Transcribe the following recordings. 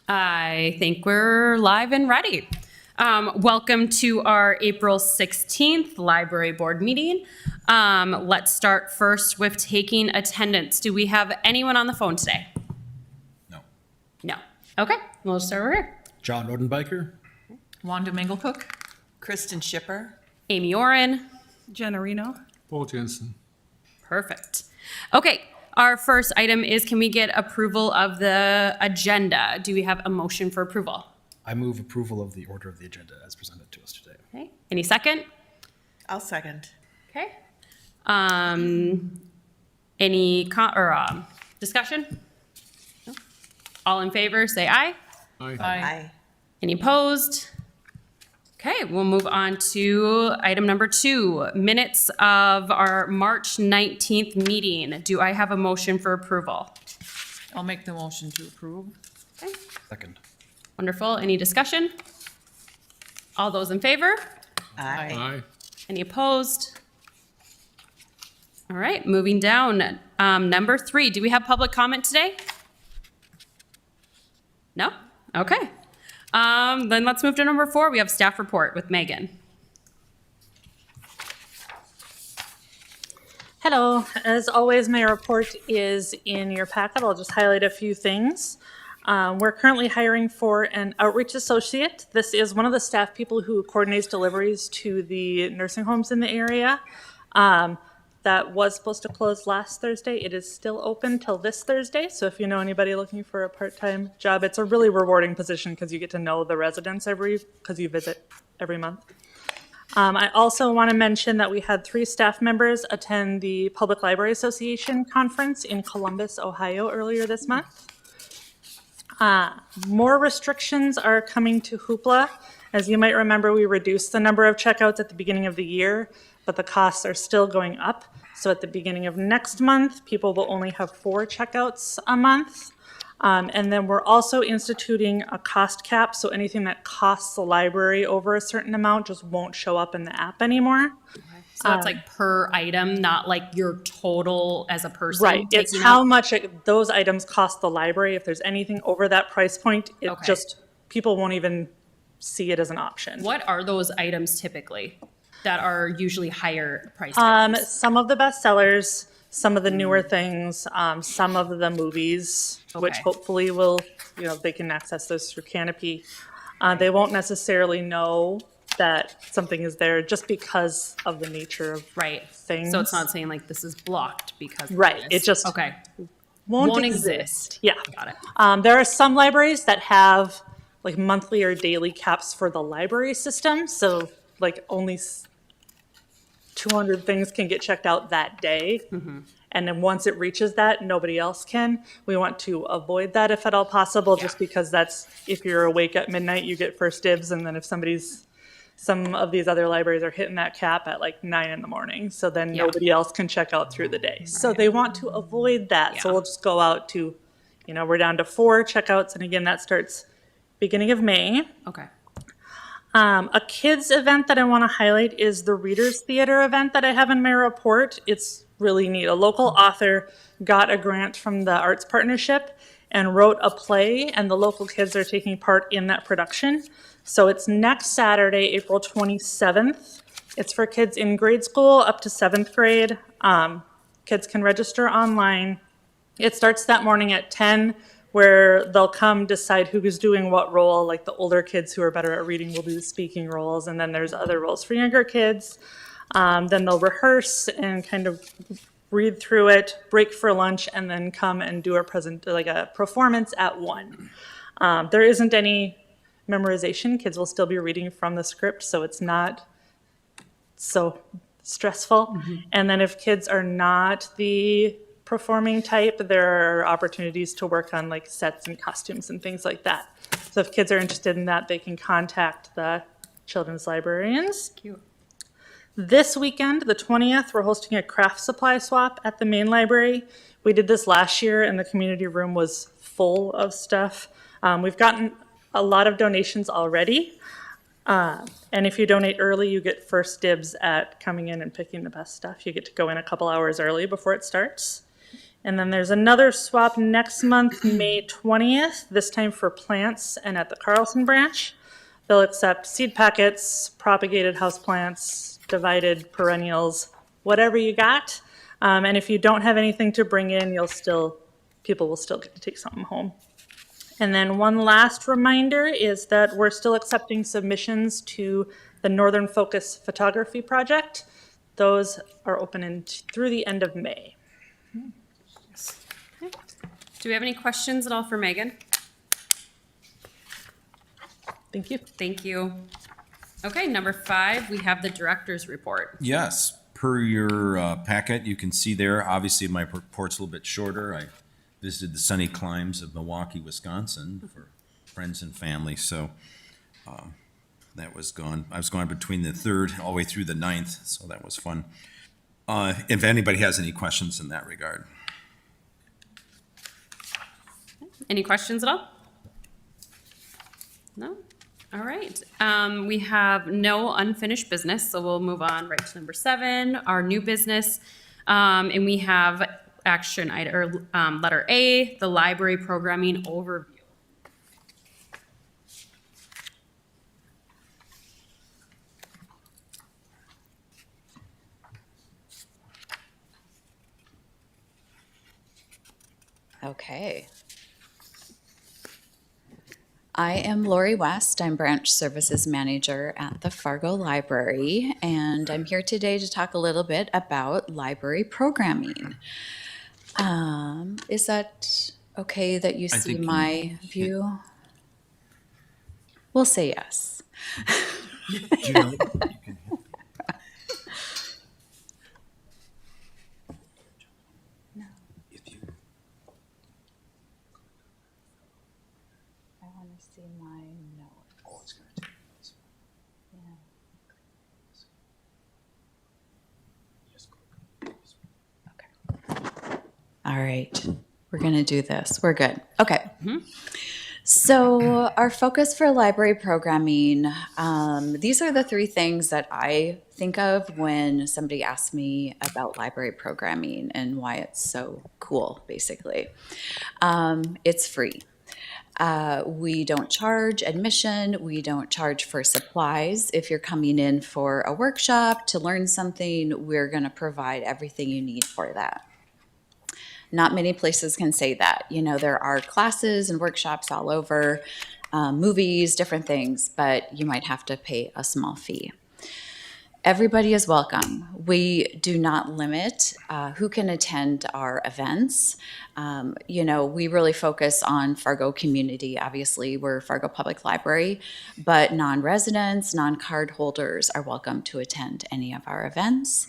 I think we're live and ready. Welcome to our April 16th Library Board meeting. Let's start first with taking attendance. Do we have anyone on the phone today? No. No. Okay, we'll start over here. John Rodenbiker. Wanda Minglecook. Kristen Schipper. Amy Oren. Jenna Reno. Paul Jensen. Perfect. Okay, our first item is, can we get approval of the agenda? Do we have a motion for approval? I move approval of the order of the agenda as presented to us today. Okay, any second? I'll second. Okay. Any discussion? No? All in favor, say aye. Aye. Aye. Any opposed? Okay, we'll move on to item number 2, minutes of our March 19th meeting. Do I have a motion for approval? I'll make the motion to approve. Okay, Second. wonderful. Any discussion? All those in favor? Aye. Aye. Any opposed? All right, moving down. Number 3, do we have public comment today? No? Okay. Then let's move to number 4. We have staff report with Megan. Hello. As always, my report is in your packet. I'll just highlight a few things. We're currently hiring for an outreach associate. This is one of the staff people who coordinates deliveries to the nursing homes in the area. That was supposed to close last Thursday. It is still open till this Thursday. So if you know anybody looking for a part-time job, it's a really rewarding position because you get to know the residents because you visit every month. I also want to mention that we had 3 staff members attend the Public Library Association conference in Columbus, Ohio earlier this month. More restrictions are coming to Hoopla. As you might remember, we reduced the number of checkouts at the beginning of the year, but the costs are still going up. So at the beginning of next month, people will only have 4 checkouts a month. And then we're also instituting a cost cap, so anything that costs the library over a certain amount just won't show up in the app anymore. So that's like per item, not like your total as a person. Right, it's taking how up- much those items cost the library. If there's anything over that price point, it Okay. just, people won't even see it as an option. What are those items typically that are usually higher price items? Some of the bestsellers, some of the newer things, some of the movies, which Okay. hopefully will, they can access those through Canopy. They won't necessarily know that something is there just because of the nature of Right. things. So it's not saying like this is blocked because. of Right, this. it just Okay. won't exist. exist. Yeah. Got it. There are some libraries that have like monthly or daily caps for the library system. So like only 200 things can get checked out that day. And then once it reaches that, nobody else can. We want to avoid that if at all possible, just because that's, if you're awake at midnight, you get first dibs. And then if some of these other libraries are hitting that cap at like 9 in the morning. So then Yeah. nobody else can check out through the day. So they want to avoid that. So Yeah. we'll just go out to, we're down to 4 checkouts. And again, that starts beginning of May. Okay. A kids event that I want to highlight is the Readers Theater event that I have in my report. It's really neat. A local author got a grant from the Arts Partnership and wrote a play, and the local kids are taking part in that production. So it's next Saturday, April 27th. It's for kids in grade school up to 7th grade. Kids can register online. It starts that morning at 10, where they'll come decide who's doing what role. Like the older kids who are better at reading will do the speaking roles, and then there's other roles for younger kids. Then they'll rehearse and kind of read through it, break for lunch, and then come and do a performance at 1. There isn't any memorization. Kids will still be reading from the script, so it's not so stressful. And then if kids are not the performing type, there are opportunities to work on like sets and costumes and things like that. So if kids are interested in that, they can contact the children's librarians. Cute. This weekend, the 20th, we're hosting a craft supply swap at the main library. We did this last year and the community room was full of stuff. We've gotten a lot of donations already. And if you donate early, you get first dibs at coming in and picking the best stuff. You get to go in a couple hours early before it starts. And then there's another swap next month, May 20th, this time for plants and at the Carlson branch. They'll accept seed packets, propagated houseplants, divided perennials, whatever you got. And if you don't have anything to bring in, people will still get to take something home. And then one last reminder is that we're still accepting submissions to the Northern Focus Photography Project. Those are open through the end of May. Do we have any questions at all for Megan? Thank you. Thank you. Okay, number 5, we have the director's report. Yes, per your packet, you can see there, obviously my report's a little bit shorter. I visited the sunny climes of Milwaukee, Wisconsin for friends and family, so that was gone. I was gone between the 3rd all the way through the 9th, so that was fun. If anybody has any questions in that regard. Any questions at all? No? All right. We have no unfinished business, so we'll move on right to number 7, our new business. And we have action item, or letter A, the library programming overview. Okay. I am Lori West. I'm Branch Services Manager at the Fargo Library, and I'm here today to talk a little bit about library programming. Is that okay that you see think my view? We'll say yes. I want to see my notes. Okay. All right. We're going to do this. We're good. Okay. So our focus for library programming, these are the 3 things that I think of when somebody asks me about library programming and why it's so cool, basically. It's free. We don't charge admission. We don't charge for supplies. If you're coming in for a workshop to learn something, we're going to provide everything you need for that. Not many places can say that. You know, there are classes and workshops all over, movies, different things, but you might have to pay a small fee. Everybody is welcome. We do not limit who can attend our events. You know, we really focus on Fargo community. Obviously, we're Fargo Public Library, but non-residents, non-card holders are welcome to attend any of our events.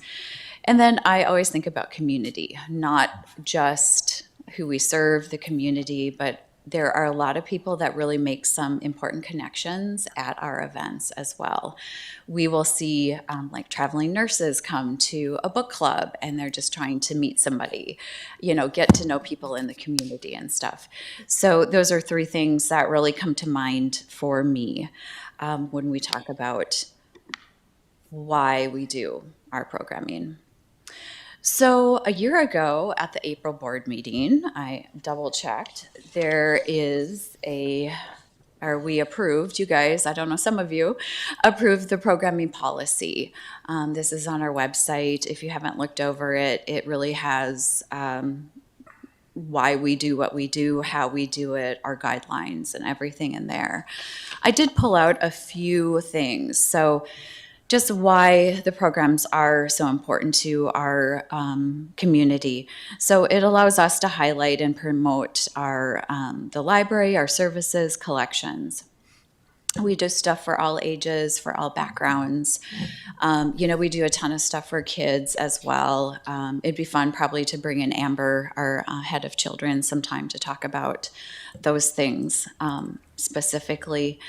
And then I always think about community, not just who we serve, the community, but there are a lot of people that really make some important connections at our events as well. We will see like traveling nurses come to a book club and they're just trying to meet somebody, you know, get to know people in the community and stuff. So those are 3 things that really come to mind for me when we talk about why we do our programming. So a year ago at the April board meeting, I double checked, we approved, you guys, I don't know, some of you, approved the programming policy. This is on our website. If you haven't looked over it, it really has why we do what we do, how we do it, our guidelines and everything in there. I did pull out a few things. So just why the programs are so important to our community. So it allows us to highlight and promote our the library, our services, collections. We do stuff for all ages, for all backgrounds. You know, we do a ton of stuff for kids as well. It'd be fun probably to bring in Amber, our head of children, sometime to talk about those things specifically.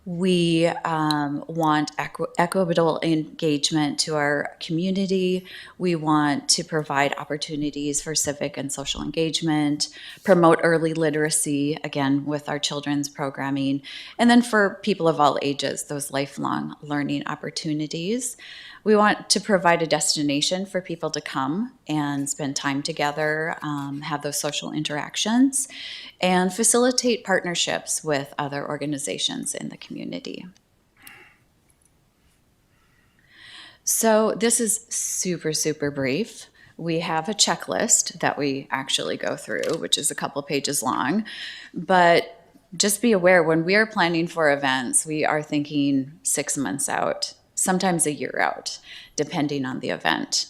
We want equitable engagement to our community. We want to provide opportunities for civic and social engagement, promote early literacy, again, with our children's programming, and then for people of all ages, those lifelong learning opportunities. We want to provide a destination for people to come and spend time together, have those social interactions, and facilitate partnerships with other organizations in the community. So this is super, super brief. We have a checklist that we actually go through, which is a couple pages long. But just be aware, when we are planning for events, we are thinking 6 months out, sometimes a year out, depending on the event.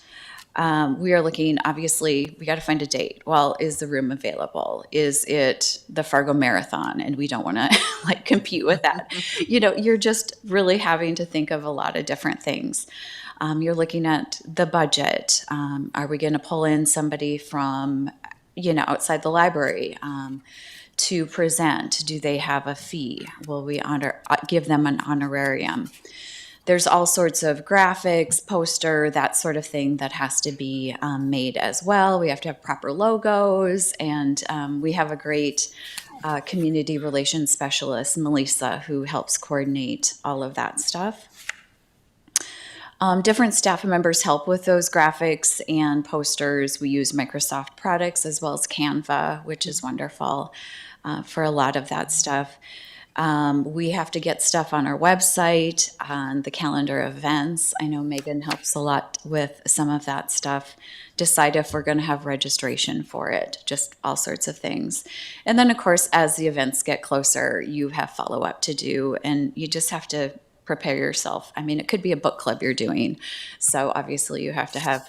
We are looking, obviously, we got to find a date. Well, is the room available? Is it the Fargo Marathon? And we don't want to like compete with that. You know, you're just really having to think of a lot of different things. You're looking at the budget. Are we going to pull in somebody from, you know, outside the library to present? Do they have a fee? Will we give them an honorarium? There's all sorts of graphics, poster, that sort of thing that has to be made as well. We have to have proper logos, and we have a great community relations specialist, Melissa, who helps coordinate all of that stuff. Different staff members help with those graphics and posters. We use Microsoft products as well as Canva, which is wonderful for a lot of that stuff. We have to get stuff on our website, on the calendar of events. I know Megan helps a lot with some of that stuff. Decide if we're going to have registration for it, just all sorts of things. And then, of course, as the events get closer, you have follow-up to do, and you just have to prepare yourself. I mean, it could be a book club you're doing. So obviously you have to have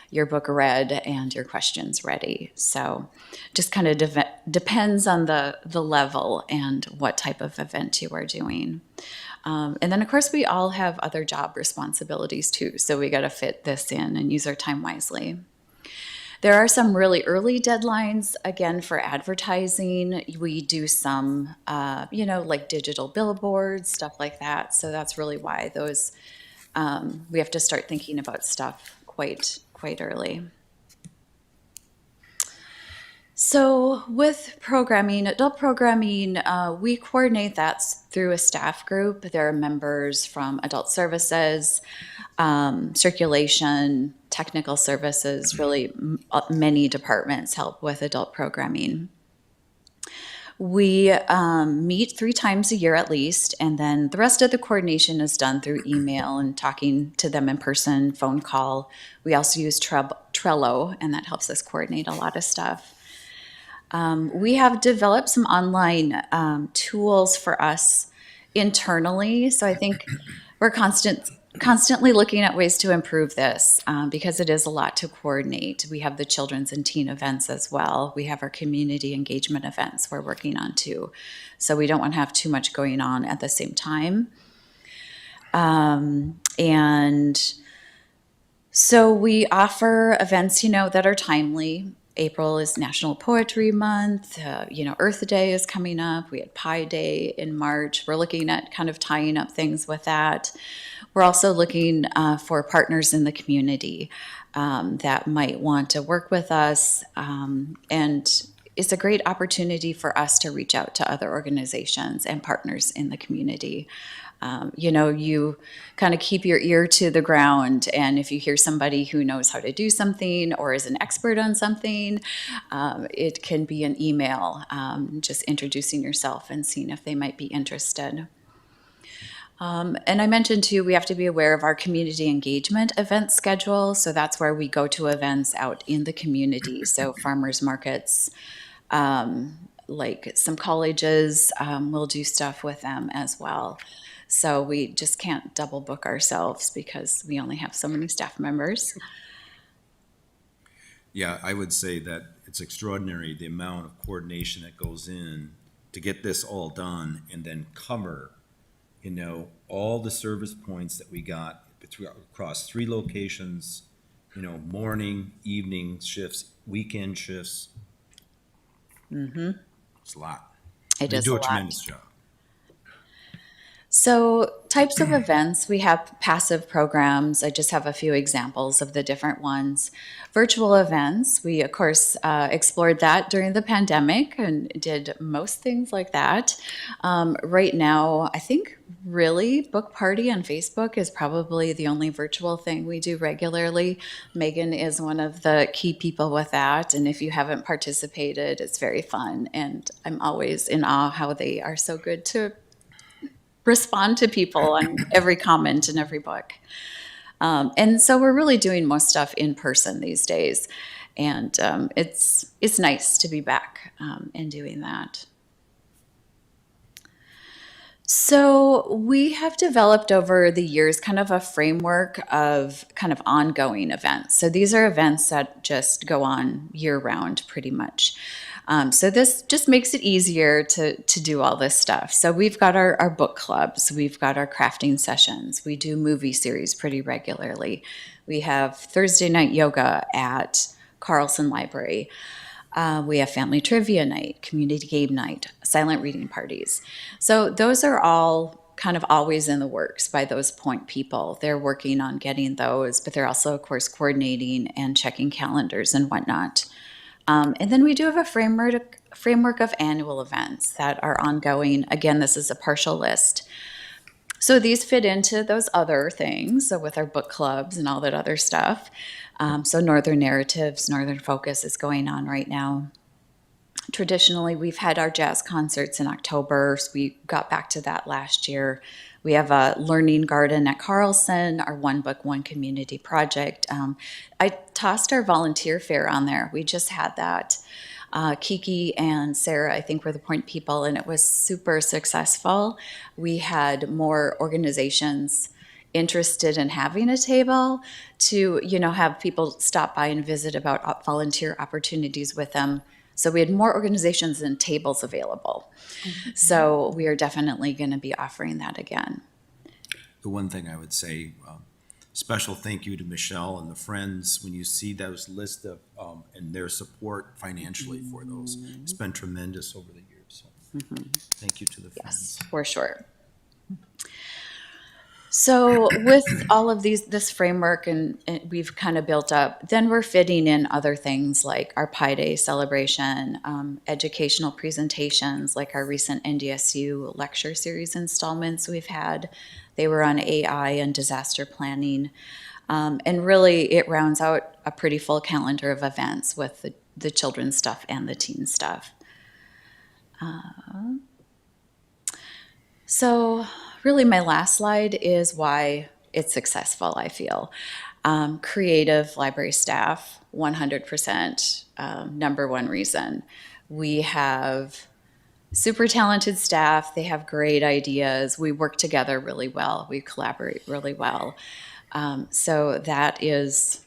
your book read and your questions ready. So just kind of depends on the level and what type of event you are doing. And then of course we all have other job responsibilities too. So we got to fit this in and use our time wisely. There are some really early deadlines, again, for advertising. We do some, you know, like digital billboards, stuff like that. So that's really why those, we have to start thinking about stuff quite early. So with programming, adult programming, we coordinate that through a staff group. There are members from adult services, circulation, technical services, really many departments help with adult programming. We meet 3 times a year at least, and then the rest of the coordination is done through email and talking to them in person, phone call. We also use Trello, and that helps us coordinate a lot of stuff. We have developed some online tools for us internally, so I think we're constantly looking at ways to improve this because it is a lot to coordinate. We have the children's and teen events as well. We have our community engagement events we're working on too. So we don't want to have too much going on at the same time. And so we offer events, you know, that are timely. April is National Poetry Month. You know, Earth Day is coming up. We had Pi Day in March. We're looking at kind of tying up things with that. We're also looking for partners in the community that might want to work with us. And it's a great opportunity for us to reach out to other organizations and partners in the community. You know, you kind of keep your ear to the ground, and if you hear somebody who knows how to do something or is an expert on something, it can be an email, just introducing yourself and seeing if they might be interested. And I mentioned too, we have to be aware of our community engagement event schedule. So that's where we go to events out in the community. So farmers markets, like some colleges, we'll do stuff with them as well. So we just can't double book ourselves because we only have so many staff members. Yeah, I would say that it's extraordinary the amount of coordination that goes in to get this all done and then cover, you know, all the service points that we got across 3 locations, you know, morning, evening shifts, weekend shifts. Mm-hmm. It's a lot. It They is do a a lot. tremendous job. So, types of events, we have passive programs. I just have a few examples of the different ones. Virtual events, we of course explored that during the pandemic and did most things like that. Right now, I think really Book Party on Facebook is probably the only virtual thing we do regularly. Megan is one of the key people with that. And if you haven't participated, it's very fun. And I'm always in awe how they are so good to respond to people on every comment in every book. And so we're really doing most stuff in person these days. And it's nice to be back and doing that. So we have developed over the years kind of a framework of kind of ongoing events. So these are events that just go on year round pretty much. So this just makes it easier to do all this stuff. So we've got our book clubs, we've got our crafting sessions, we do movie series pretty regularly. We have Thursday night yoga at Carlson Library. We have family trivia night, community game night, silent reading parties. So those are all kind of always in the works by those point people. They're working on getting those, but they're also, of course, coordinating and checking calendars and whatnot. And then we do have a framework of annual events that are ongoing. Again, this is a partial list. So these fit into those other things, so with our book clubs and all that other stuff. So Northern Narratives, Northern Focus is going on right now. Traditionally, we've had our jazz concerts in October, so we got back to that last year. We have a learning garden at Carlson, our One Book, One Community project. I tossed our volunteer fair on there. We just had that. Kiki and Sarah, I think, were the point people, and it was super successful. We had more organizations interested in having a table to, have people stop by and visit about volunteer opportunities with them. So we had more organizations than tables available. So we are definitely going to be offering that again. The one thing I would say, special thank you to Michelle and the Friends. When you see those lists of, and their support financially for those, it's been tremendous over the years. So thank you to the Friends. Yes, for sure. So with all of this framework and we've kind of built up, then we're fitting in other things like our Pi Day celebration, educational presentations, like our recent NDSU lecture series installments we've had. They were on AI and disaster planning. And really it rounds out a pretty full calendar of events with the children's stuff and the teen stuff. So really my last slide is why it's successful, I feel. Creative library staff, 100%, number one reason. We have super talented staff. They have great ideas. We work together really well. We collaborate really well. So that is,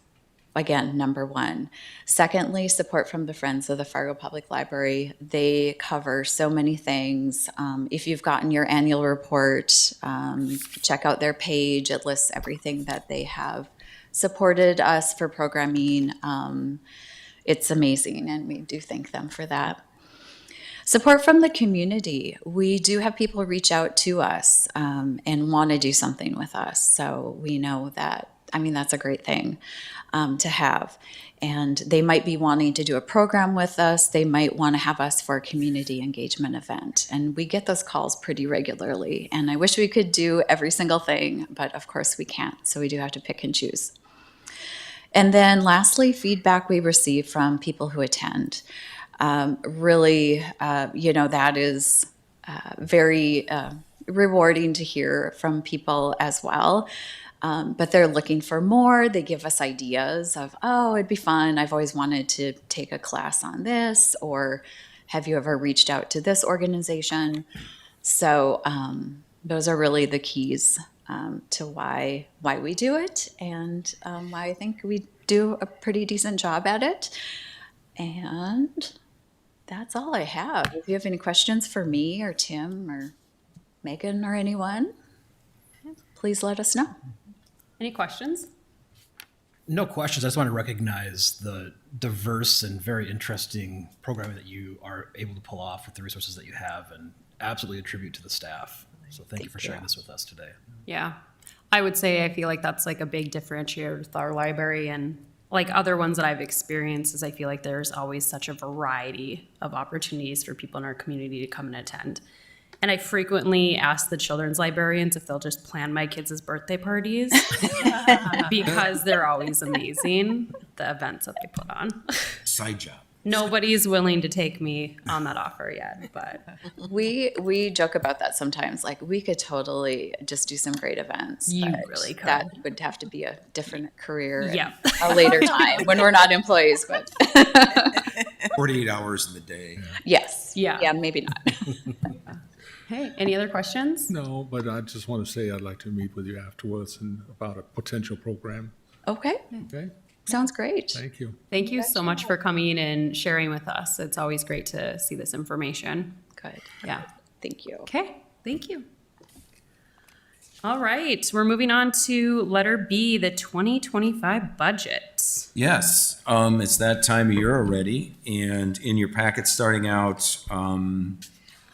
again, number one. Secondly, support from the Friends of the Fargo Public Library. They cover so many things. If you've gotten your annual report, check out their page. It lists everything that they have supported us for programming. It's amazing, and we do thank them for that. Support from the community. We do have people reach out to us and want to do something with us. So we know that, that's a great thing to have. And they might be wanting to do a program with us. They might want to have us for a community engagement event. And we get those calls pretty regularly. And I wish we could do every single thing, but of course we can't. So we do have to pick and choose. And then lastly, feedback we receive from people who attend. Really, that is very rewarding to hear from people as well. But they're looking for more. They give us ideas of, it'd be fun. I've always wanted to take a class on this, or have you ever reached out to this organization? So those are really the keys to why we do it, and why I think we do a pretty decent job at it. And that's all I have. If you have any questions for me or Tim or Megan or anyone, please let us know. Any questions? No questions. I just want to recognize the diverse and very interesting programming that you are able to pull off with the resources that you have, and absolutely a tribute to the staff. So thank you for sharing this with us today. Yeah. I would say I feel like that's like a big differentiator with our library and like other ones that I've experienced is I feel like there's always such a variety of opportunities for people in our community to come and attend. And I frequently ask the children's librarians if they'll just plan my kids' birthday parties because they're always amazing, the events that they put on. Side job. Nobody's willing to take me on that offer yet, but We joke about that sometimes. Like we could totally just do some great events. You but really could. That would have to be a different career at Yeah. a later time when we're not employees. But 48 hours in the day. yes, Yeah. maybe not. hey, any other questions? No, but I just want to say I'd like to meet with you afterwards and about a potential program. Okay, Okay, sounds great. thank you. Thank you so much for coming and sharing with us. It's always great to see this information. Good. Yeah. Thank you. Okay, thank you. All right, we're moving on to letter B, the 2025 budget. Yes, it's that time of year already, and in your packet, starting out,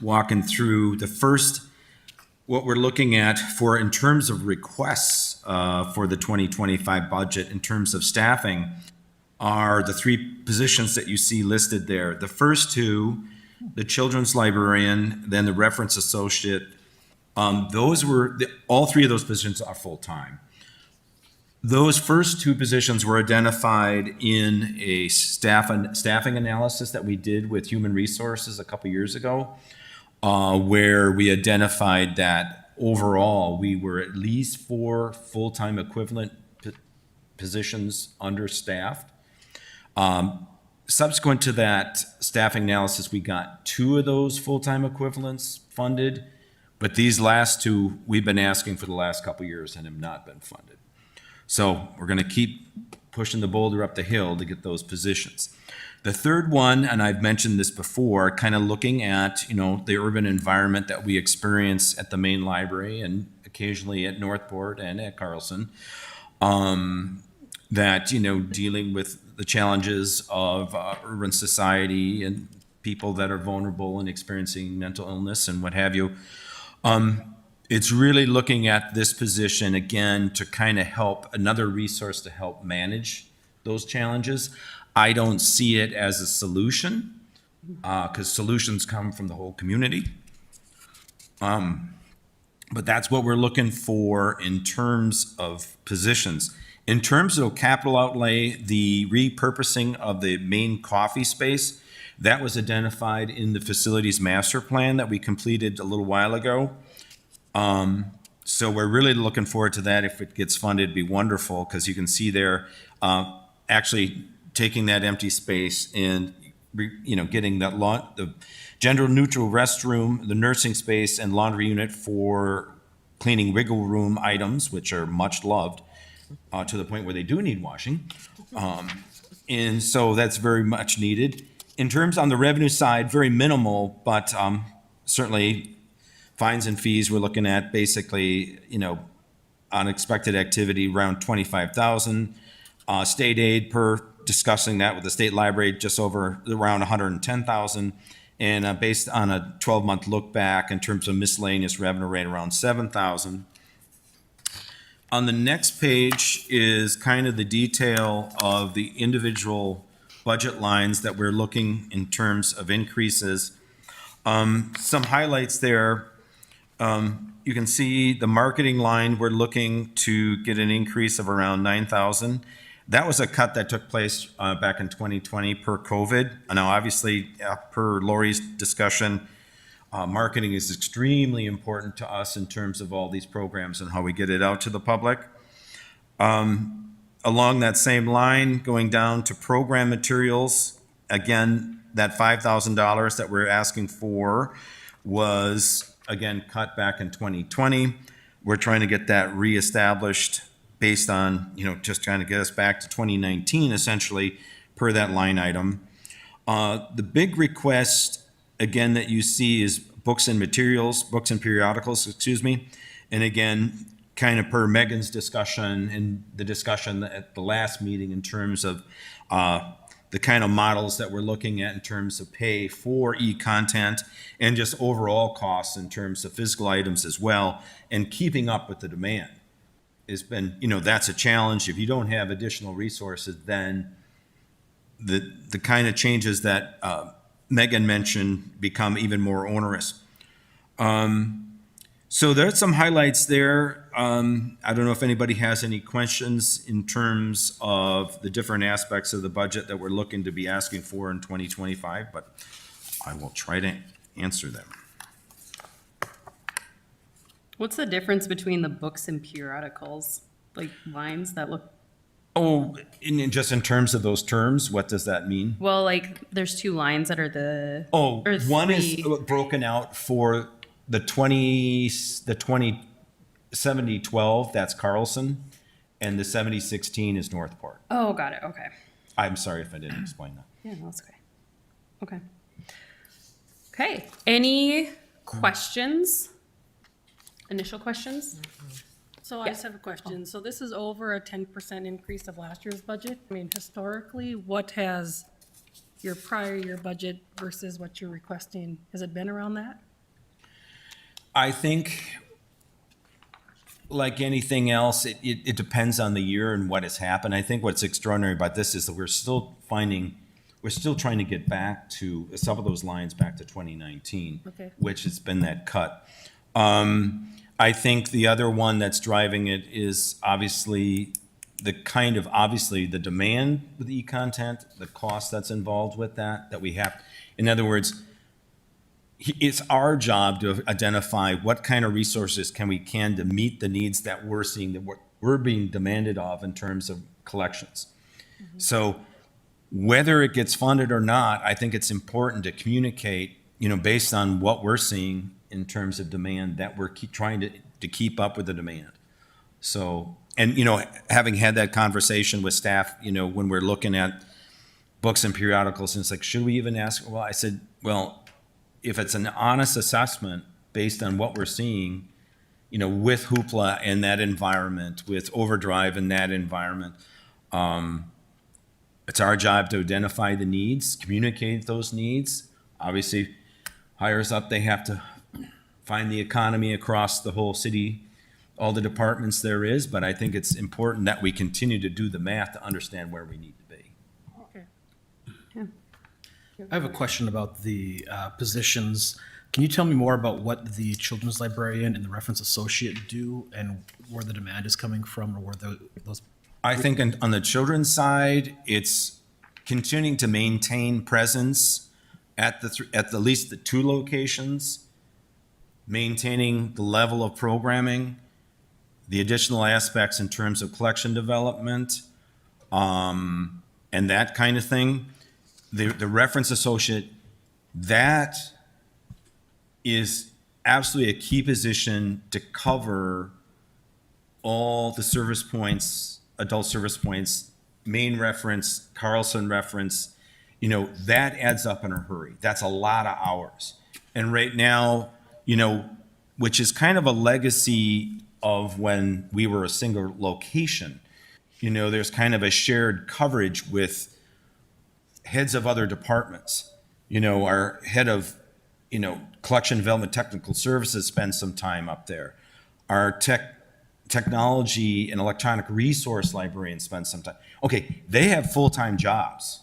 walking through the first, what we're looking at for in terms of requests for the 2025 budget in terms of staffing are the three positions that you see listed there. The first two, the children's librarian, then the reference associate. All three of those positions are full-time. Those first two positions were identified in a staffing analysis that we did with Human Resources a couple years ago, where we identified that overall we were at least 4 full-time equivalent positions understaffed. Subsequent to that staffing analysis, we got 2 of those full-time equivalents funded, but these last 2 we've been asking for the last couple years and have not been funded. So we're going to keep pushing the boulder up the hill to get those positions. The third one, and I've mentioned this before, kind of looking at, the urban environment that we experience at the main library and occasionally at Northport and at Carlson, that, dealing with the challenges of urban society and people that are vulnerable and experiencing mental illness and what have you. It's really looking at this position again to kind of help, another resource to help manage those challenges. I don't see it as a solution because solutions come from the whole community. But that's what we're looking for in terms of positions. In terms of capital outlay, the repurposing of the main coffee space, that was identified in the facilities master plan that we completed a little while ago. So we're really looking forward to that. If it gets funded, it'd be wonderful because you can see there, actually taking that empty space and, getting the gender neutral restroom, the nursing space and laundry unit for cleaning wiggle room items, which are much loved, to the point where they do need washing. And so that's very much needed. In terms on the revenue side, very minimal, but certainly fines and fees, we're looking at basically, unexpected activity around 25,000. State aid per discussing that with the state library, just over around 110,000. And based on a 12-month look back in terms of miscellaneous revenue rate around 7,000. On the next page is kind of the detail of the individual budget lines that we're looking in terms of increases. Some highlights there. You can see the marketing line, we're looking to get an increase of around 9,000. That was a cut that took place back in 2020 per COVID. Now, obviously, per Lori's discussion, marketing is extremely important to us in terms of all these programs and how we get it out to the public. Along that same line, going down to program materials, again, that $5,000 that we're asking for was, again, cut back in 2020. We're trying to get that reestablished based on, just trying to get us back to 2019, essentially, per that line item. The big request, again, that you see is books and periodicals, and again, kind of per Megan's discussion and the discussion at the last meeting in terms of the kind of models that we're looking at in terms of pay for e-content and just overall costs in terms of physical items as well, and keeping up with the demand has been, that's a challenge. If you don't have additional resources, then the kind of changes that Megan mentioned become even more onerous. So there's some highlights there. I don't know if anybody has any questions in terms of the different aspects of the budget that we're looking to be asking for in 2025, but I will try to answer them. What's the difference between the books and periodicals? Like lines that look, Oh, just in terms of those terms, what does that mean? well, like there's two lines that are the. Oh, or one is three. broken out for the 7012, that's Carlson, and the 7016 is Northport. Oh, got it. Okay. I'm sorry if I didn't explain that. Yeah, no, that's okay. Okay. Okay. Any questions? Initial questions? So I just have a question. So this is over a 10% increase of last year's budget. I mean, historically, what has your prior year budget versus what you're requesting, has it been around that? I think, like anything else, it depends on the year and what has happened. I think what's extraordinary about this is that we're still trying to get back to some of those lines back to 2019, Okay. which has been that cut. I think the other one that's driving it is obviously the demand with e-content, the cost that's involved with that we have. In other words, it's our job to identify what kind of resources can to meet the needs that we're seeing, that we're being demanded of in terms of collections. So whether it gets funded or not, I think it's important to communicate, based on what we're seeing in terms of demand, that we're trying to keep up with the demand. So, and, having had that conversation with staff, when we're looking at books and periodicals, and it's like, should we even ask? Well, I said, well, if it's an honest assessment based on what we're seeing, with Hoopla in that environment, with Overdrive in that environment, it's our job to identify the needs, communicate those needs. Obviously, hires up, they have to find the economy across the whole city, all the departments there is, but I think it's important that we continue to do the math to understand where we need to be. Okay. I have a question about the positions. Can you tell me more about what the children's librarian and the reference associate do and where the demand is coming from, or where those? I think on the children's side, it's continuing to maintain presence at at least the two locations, maintaining the level of programming, the additional aspects in terms of collection development, and that kind of thing. The reference associate, that is absolutely a key position to cover all the service points, adult service points, main reference, Carlson reference, that adds up in a hurry. That's a lot of hours. And right now, which is kind of a legacy of when we were a single location, there's kind of a shared coverage with heads of other departments. Our head of, collection development technical services spends some time up there. Our technology and electronic resource librarian spends some time. Okay, they have full-time jobs.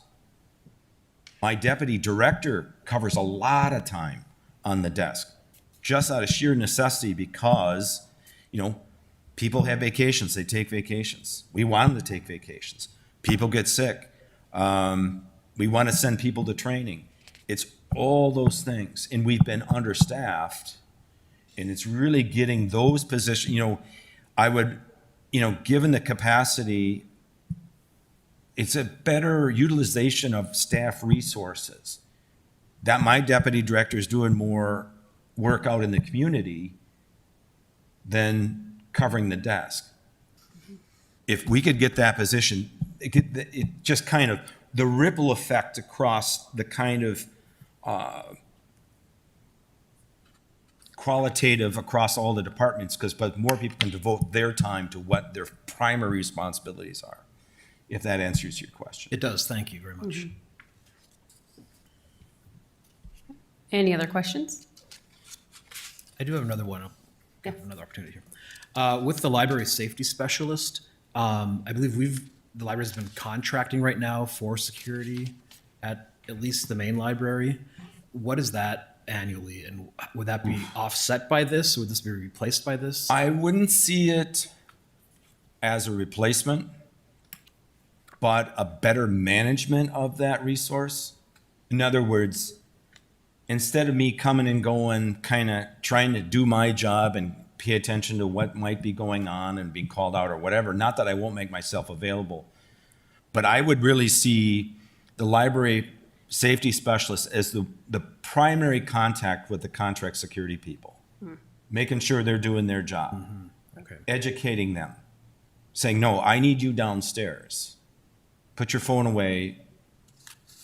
My deputy director covers a lot of time on the desk, just out of sheer necessity because, people have vacations, they take vacations. We want them to take vacations. People get sick. We want to send people to training. It's all those things. And we've been understaffed, and it's really getting those positions, I would, given the capacity, it's a better utilization of staff resources. That my deputy director is doing more work out in the community than covering the desk. If we could get that position, it just kind of, the ripple effect across the kind of qualitative across all the departments, but more people can devote their time to what their primary responsibilities are. if that answers your question. It does, thank you very much. Any other questions? I do have another one. Yeah. Another opportunity here. With the library safety specialist, I believe the library's been contracting right now for security at least the main library. What is that annually, and would that be offset by this? Would this be replaced by this? I wouldn't see it as a replacement, but a better management of that resource. In other words, instead of me coming and going, kind of trying to do my job and pay attention to what might be going on and being called out or whatever, not that I won't make myself available, but I would really see the library safety specialist as the primary contact with the contract security people, making sure they're doing their job, Okay. educating them, saying, no, I need you downstairs. Put your phone away,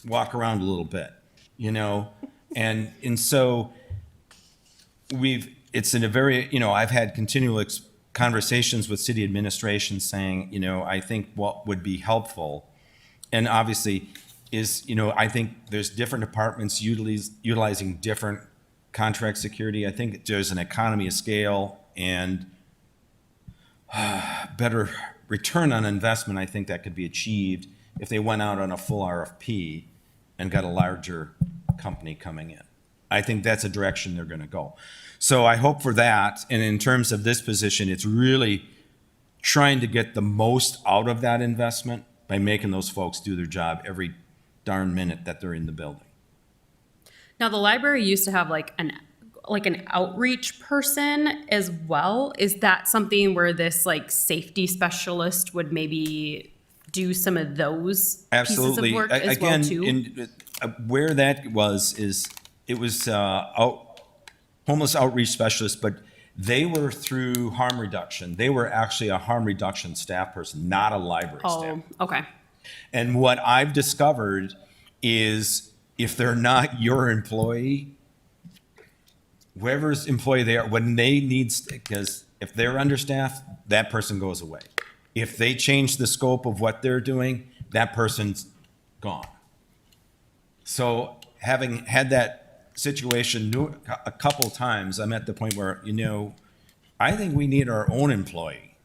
walk around a little bit, you know? And so it's in a very, I've had continual conversations with city administration saying, I think what would be helpful, and obviously is, I think there's different departments utilizing different contract security. I think there's an economy of scale and better return on investment, I think that could be achieved if they went out on a full RFP and got a larger company coming in. I think that's a direction they're going to go. So I hope for that. And in terms of this position, it's really trying to get the most out of that investment by making those folks do their job every darn minute that they're in the building. Now, the library used to have like an outreach person as well. Is that something where this like safety specialist would maybe do some of those Absolutely. pieces of work as Again, well too? Where that was is it was homeless outreach specialist, but they were through harm reduction. They were actually a harm reduction staff person, not a library staff. Oh, okay. And what I've discovered is if they're not your employee, whoever's employee they are, when they need, because if they're understaffed, that person goes away. If they change the scope of what they're doing, that person's gone. So having had that situation a couple times, I'm at the point where, I think we need our own employee.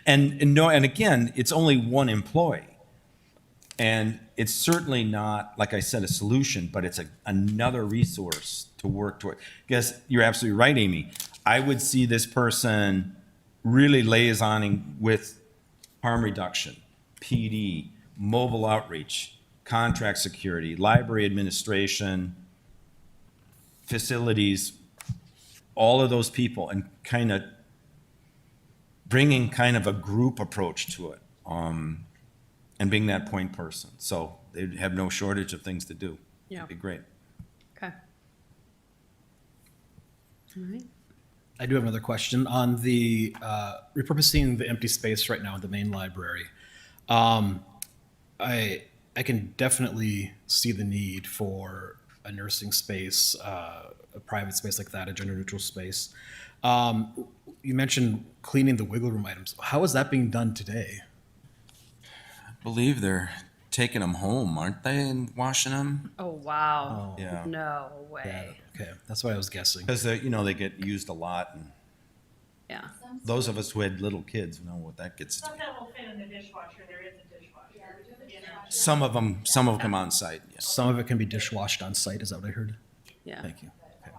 And again, it's only one employee. And it's certainly not, like I said, a solution, but it's another resource to work toward. Because you're absolutely right, Amy. I would see this person really liaisoning with harm reduction, PD, mobile outreach, contract security, library administration, facilities, all of those people, and kind of bringing kind of a group approach to it. And being that point person. So they'd have no shortage of things to do. Yeah. It'd be great. Okay. All right. I do have another question on the repurposing the empty space right now in the main library. I can definitely see the need for a nursing space, a private space like that, a gender neutral space. You mentioned cleaning the wiggle room items. How is that being done today? I believe they're taking them home, aren't they, and washing them? Oh, wow. Yeah. No way. Okay, that's what I was guessing. Because, they get used a lot. And Yeah. those of us who had little kids know what that gets to. Some that will fit in the dishwasher, there is a dishwasher. Some of them come on site. Yes. Some of it can be dishwashed on site, is that what I heard? Yeah. Thank you. Okay.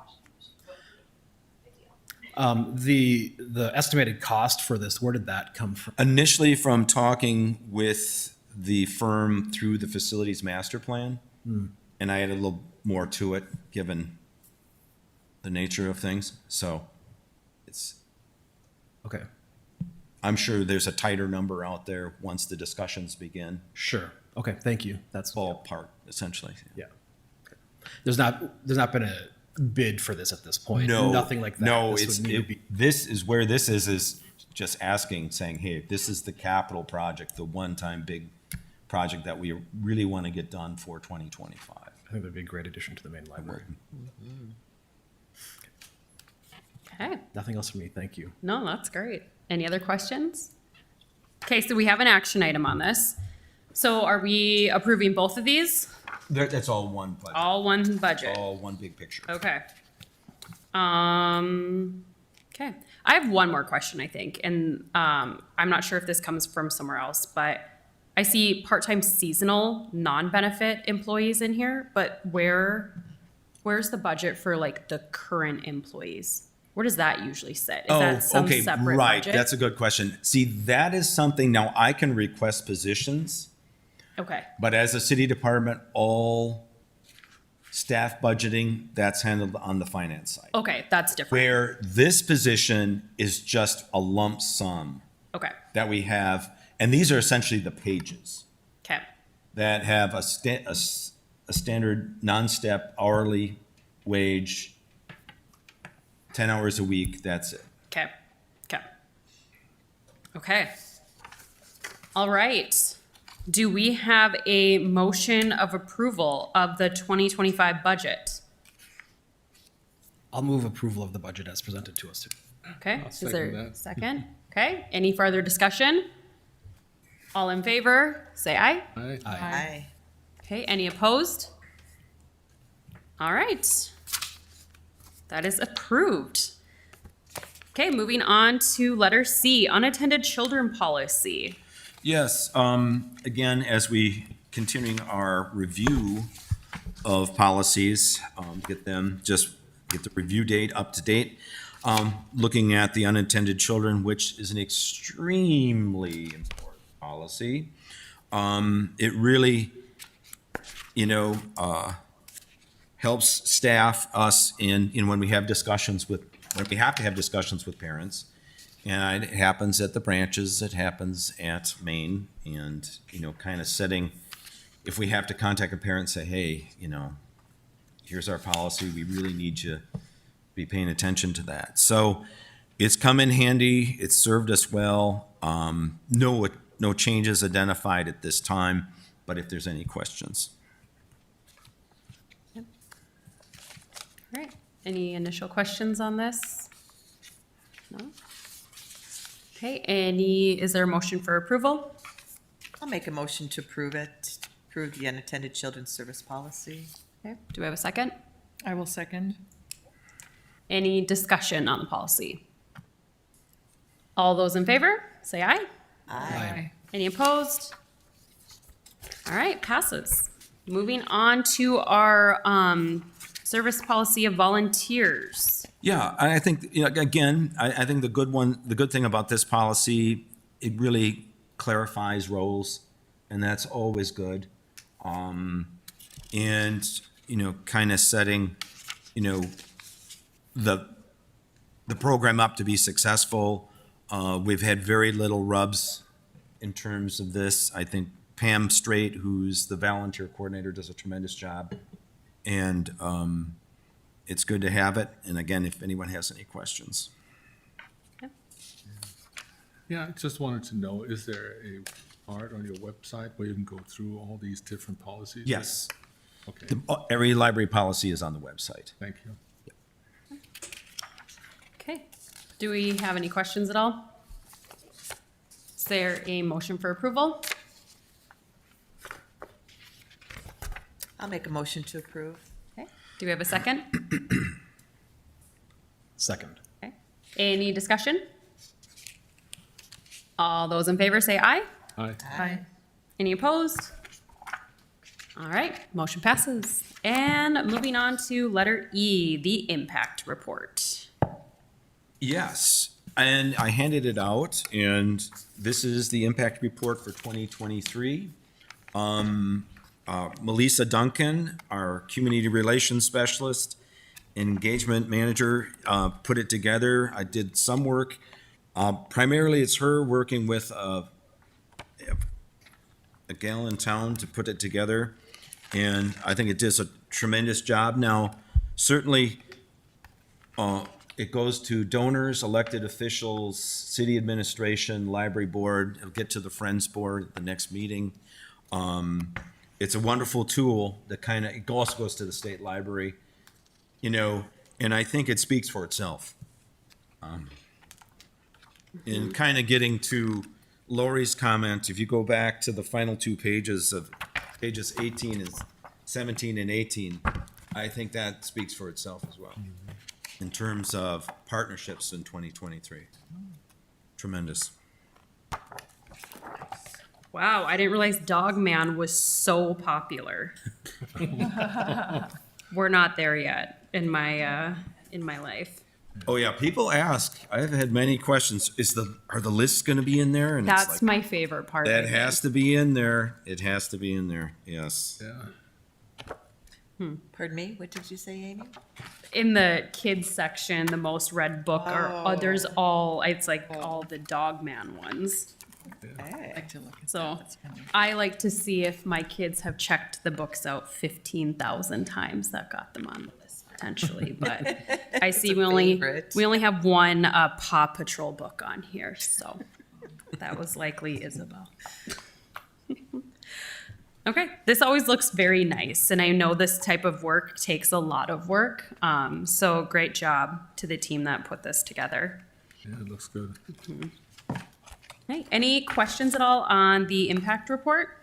The estimated cost for this, where did that come from? Initially, from talking with the firm through the facilities master plan, and I had a little more to it, given the nature of things. So Okay, I'm sure there's a tighter number out there once the discussions begin. sure. Okay, thank you. That's Ballpark, essentially. yeah. Okay. There's not been a bid for this at this point. No, Nothing like that. No, This would need to be- this is where this is just asking, saying, hey, this is the capital project, the one-time big project that we really want to get done for 2025. I think that'd be a great addition to the main library. Okay. Nothing else from me. Thank you. No, that's great. Any other questions? Okay, so we have an action item on this. So are we approving both of these? That's all one budget, All one budget? all one big picture. Okay. Okay. I have one more question, I think, and I'm not sure if this comes from somewhere else, but I see part-time seasonal non-benefit employees in here, but where's the budget for like the current employees? Where does that usually sit? Is that some separate right. budget? That's a good question. See, that is something, now I can request positions, Okay, but as a city department, all staff budgeting, that's handled on the finance side. okay, that's different. Where this position is just a lump sum Okay, that we have, and these are essentially the pages okay, that have a standard non-step hourly wage, 10 hours a week, that's it. okay, okay. Okay. All right. Do we have a motion of approval of the 2025 budget? I'll move approval of the budget as presented to us. Okay, is second there a that. second? Okay, any further discussion? All in favor, say aye. Aye. Aye. Okay, any opposed? All right. That is approved. Okay, moving on to letter C, unattended children policy. Yes, again, as we continuing our review of policies, get the review date up to date. Looking at the unintended children, which is an extremely important policy. It really, helps staff us in when we have discussions when we have to have discussions with parents. And it happens at the branches, it happens at Maine, and, kind of setting, if we have to contact a parent and say, hey, here's our policy, we really need you to be paying attention to that. So it's come in handy, it's served us well. No changes identified at this time, but if there's any questions. All right, any initial questions on this? No? Okay, is there a motion for approval? I'll make a motion to approve it, approve the unattended children's service policy. Okay, do we have a second? I will second. Any discussion on the policy? All those in favor, say aye. Aye. Any opposed? All right, passes. Moving on to our service policy of volunteers. Yeah, I think, again, I think the good thing about this policy, it really clarifies roles, and that's always good. And, kind of setting, the program up to be successful. We've had very little rubs in terms of this. I think Pam Straight, who's the volunteer coordinator, does a tremendous job. And, it's good to have it. And again, if anyone has any questions. Yeah, I just wanted to know, is there a part on your website where you can go through all these different policies? Yes, Okay, every library policy is on the website. thank you. Okay, do we have any questions at all? Is there a motion for approval? I'll make a motion to approve. Okay, do we have a second? Second. Okay, any discussion? All those in favor say aye. Aye. Aye. Any opposed? All right, motion passes. And moving on to letter E, the impact report. Yes, and I handed it out, and this is the impact report for 2023. Melissa Duncan, our community relations specialist, engagement manager, put it together. I did some work. Primarily, it's her working with a gal in town to put it together, and I think it does a tremendous job. Now, certainly, it goes to donors, elected officials, city administration, library board. It'll get to the Friends Board at the next meeting. It's a wonderful tool that it also goes to the state library, and I think it speaks for itself. In kind of getting to Lori's comment, if you go back to the final two pages of pages 17 and 18, I think that speaks for itself as well in terms of partnerships in 2023. Tremendous. Wow, I didn't realize Dog Man was so popular. We're not there yet in my life. Oh yeah, people ask. I've had many questions. Are the lists going to be in there? And That's it's like, my favorite part. I that think. has to be in there. It has to be in there. Yes. Yeah. Pardon me, what did you say, Amy? In the kids section, the most read book there's it's like all the Dog Man ones. Hey. So I like to see if my kids have checked the books out 15,000 times. That got them on the list potentially, but I see we only have one Paw Patrol book on here, so that was likely Isabel. Okay, this always looks very nice, and I know this type of work takes a lot of work. So great job to the team that put this together. Yeah, it looks good. Okay, any questions at all on the impact report?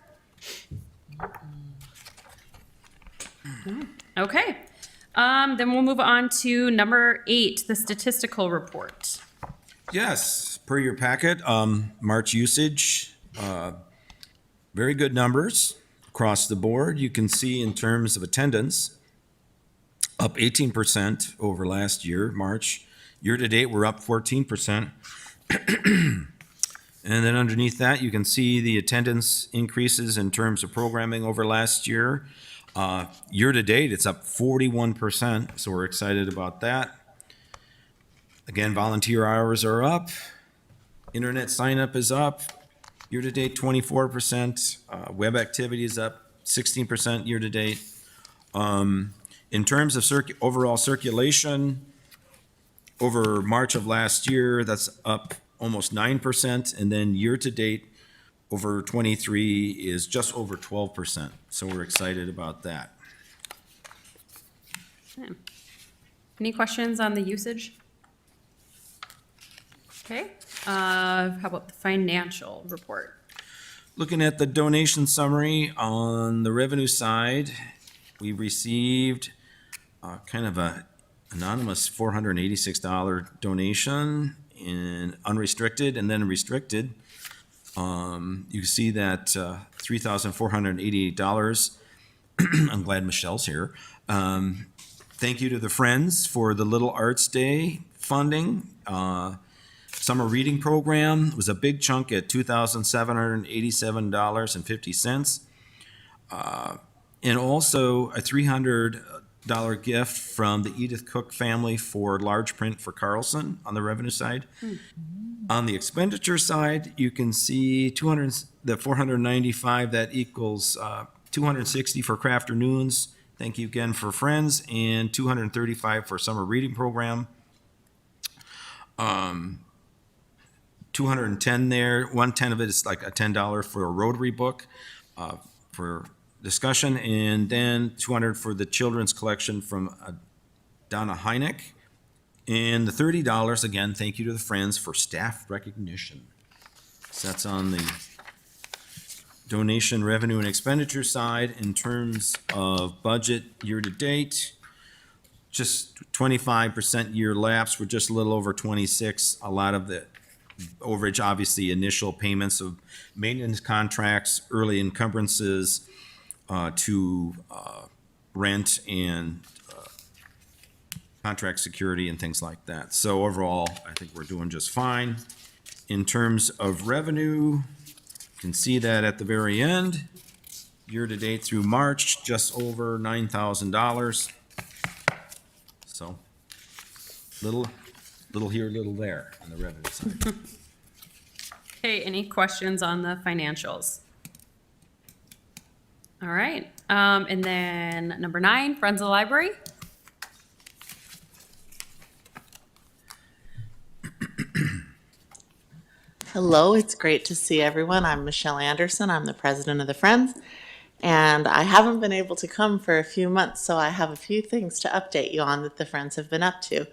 No. Okay, then we'll move on to number 8, the statistical report. Yes, per your packet, March usage, very good numbers across the board. You can see in terms of attendance, up 18% over last year, March. Year to date, we're up 14%. And then underneath that, you can see the attendance increases in terms of programming over last year. Year to date, it's up 41%, so we're excited about that. Again, volunteer hours are up. Internet sign up is up. Year to date, 24%. Web activity is up 16% year to date. In terms of overall circulation, over March of last year, that's up almost 9%. And then year to date, over 23 is just over 12%. So we're excited about that. Any questions on the usage? Okay, how about the financial report? Looking at the donation summary on the revenue side, we received kind of a anonymous $486 donation in unrestricted and then restricted. You see that $3,488. I'm glad Michelle's here. Thank you to the Friends for the Little Arts Day funding. Summer reading program was a big chunk at $2,787.50. And also a $300 gift from the Edith Cook family for large print for Carlson on the revenue side. On the expenditure side, you can see the $495, that equals $260 for Crafternoons. Thank you again for Friends, and $235 for summer reading program. 210 there. 110 of it is like a $10 for a Rotary book for discussion, and then 200 for the children's collection from Donna Heineck. And the $30, again, thank you to the Friends for staff recognition. So that's on the donation revenue and expenditure side. In terms of budget year to date, just 25% year lapse. We're just a little over 26. A lot of the overage, obviously, initial payments of maintenance contracts, early encumbrances to rent and contract security and things like that. So overall, I think we're doing just fine. In terms of revenue, you can see that at the very end, year to date through March, just over $9,000. So little here, little there on the revenue side. Okay, any questions on the financials? All right, and then number 9, Friends of the Library. Hello, it's great to see everyone. I'm Michelle Anderson. I'm the president of the Friends, and I haven't been able to come for a few months, so I have a few things to update you on that the Friends have been up to.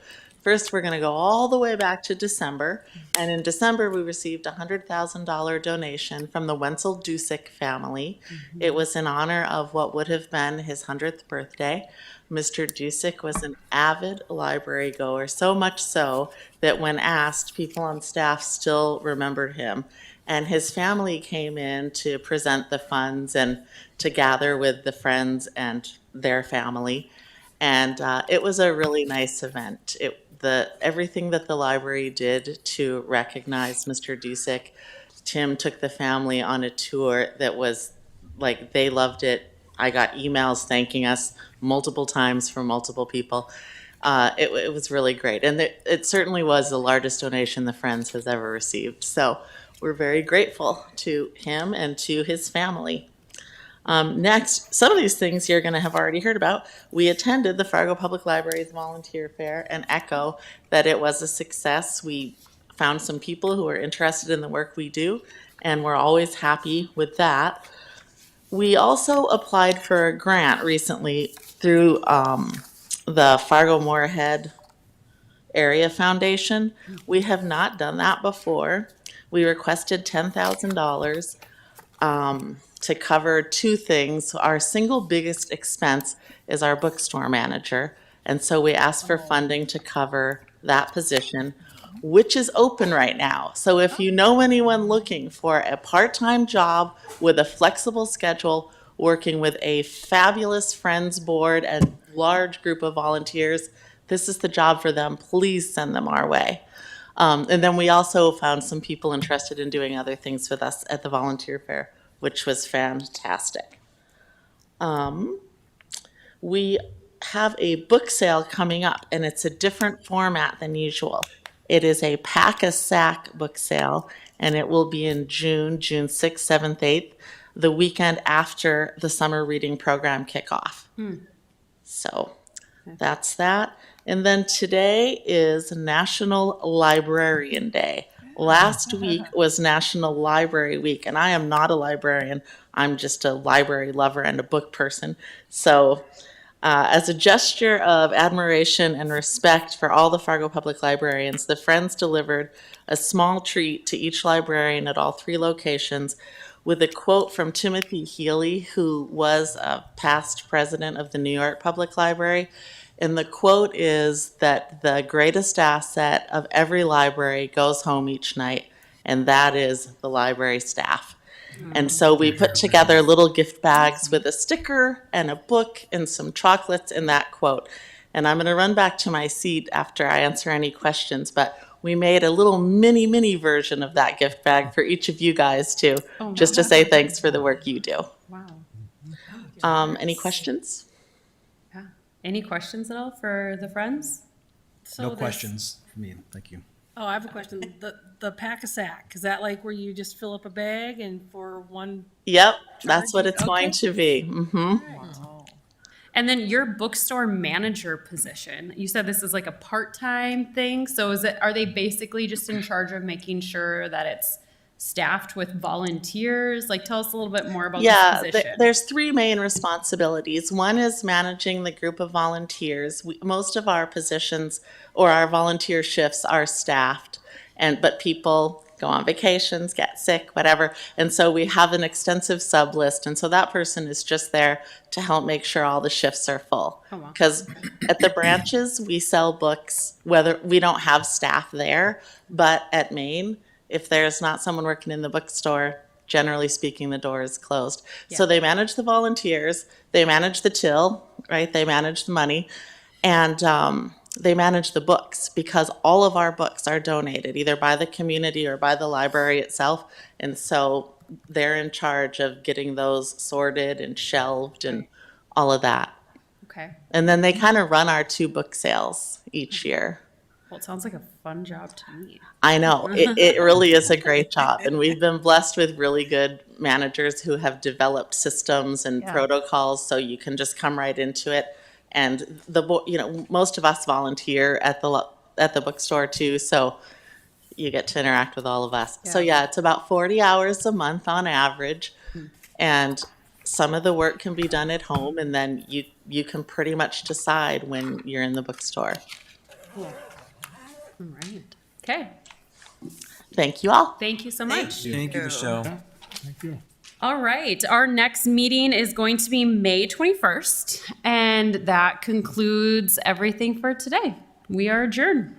First, we're going to go all the way back to December. And in December, we received a $100,000 donation from the Wenzel Dusick family. It was in honor of what would have been his 100th birthday. Mr. Dusick was an avid library goer, so much so that when asked, people on staff still remembered him. And his family came in to present the funds and to gather with the friends and their family. And it was a really nice event. Everything that the library did to recognize Mr. Dusick, Tim took the family on a tour that was like, they loved it. I got emails thanking us multiple times from multiple people. It was really great. And it certainly was the largest donation the Friends has ever received. So we're very grateful to him and to his family. Next, some of these things you're going to have already heard about. We attended the Fargo Public Library's Volunteer Fair and echo that it was a success. We found some people who are interested in the work we do, and we're always happy with that. We also applied for a grant recently through the Fargo Moorhead Area Foundation. We have not done that before. We requested $10,000 to cover two things. Our single biggest expense is our bookstore manager. And so we asked for funding to cover that position, which is open right now. So if you know anyone looking for a part-time job with a flexible schedule, working with a fabulous Friends board and large group of volunteers, this is the job for them. Please send them our way. And then we also found some people interested in doing other things with us at the volunteer fair, which was fantastic. We have a book sale coming up, and it's a different format than usual. It is a pack-a-sack book sale, and it will be in June 6th, 7th, 8th, the weekend after the summer reading program kickoff. So that's that. And then today is National Librarian Day. Last week was National Library Week, and I am not a librarian. I'm just a library lover and a book person. So as a gesture of admiration and respect for all the Fargo Public Librarians, the Friends delivered a small treat to each librarian at all 3 locations with a quote from Timothy Healy, who was a past president of the New York Public Library. And the quote is that the greatest asset of every library goes home each night, and that is the library staff. And so we put together little gift bags with a sticker and a book and some chocolates in that quote. And I'm going to run back to my seat after I answer any questions, but we made a little mini version of that gift bag for each of you guys too, just to say thanks for the work you do. Wow. Any questions? Yeah. Any questions at all for the Friends? So No this- questions for me, thank you. Oh, I have a question. The pack-a-sack, is that like where you just fill up a bag and for one? Yep, that's what it's Okay. going to be. And then your bookstore manager position, you said this is like a part-time thing. So are they basically just in charge of making sure that it's staffed with volunteers? Like, tell us a little bit more about Yeah, this position. there's 3 main responsibilities. One is managing the group of volunteers. Most of our positions or our volunteer shifts are staffed, but people go on vacations, get sick, whatever. And so we have an extensive sub list. And so that person is just there to help make sure all the shifts are full. Oh, wow. Because at the branches, we sell books, whether we don't have staff there, but at Maine, if there's not someone working in the bookstore, generally speaking, the door is closed. So they manage the volunteers, they manage the till, right? They manage the money, and they manage the books, because all of our books are donated either by the community or by the library itself. And so they're in charge of getting those sorted and shelved and all of that. Okay. And then they kind of run our 2 book sales each year. Well, it sounds like a fun job to me. I know, it really is a great job. And we've been blessed with really good managers who have developed systems and protocols, so you can just come right into it. And most of us volunteer at the bookstore too, so you get to interact with all of us. So yeah, it's about 40 hours a month on average, and some of the work can be done at home, and then you can pretty much decide when you're in the bookstore. All right. Okay. Thank you all. Thank you so much. Thank you, Michelle. Thank you. All right. Our next meeting is going to be May 21st, and that concludes everything for today. We are adjourned.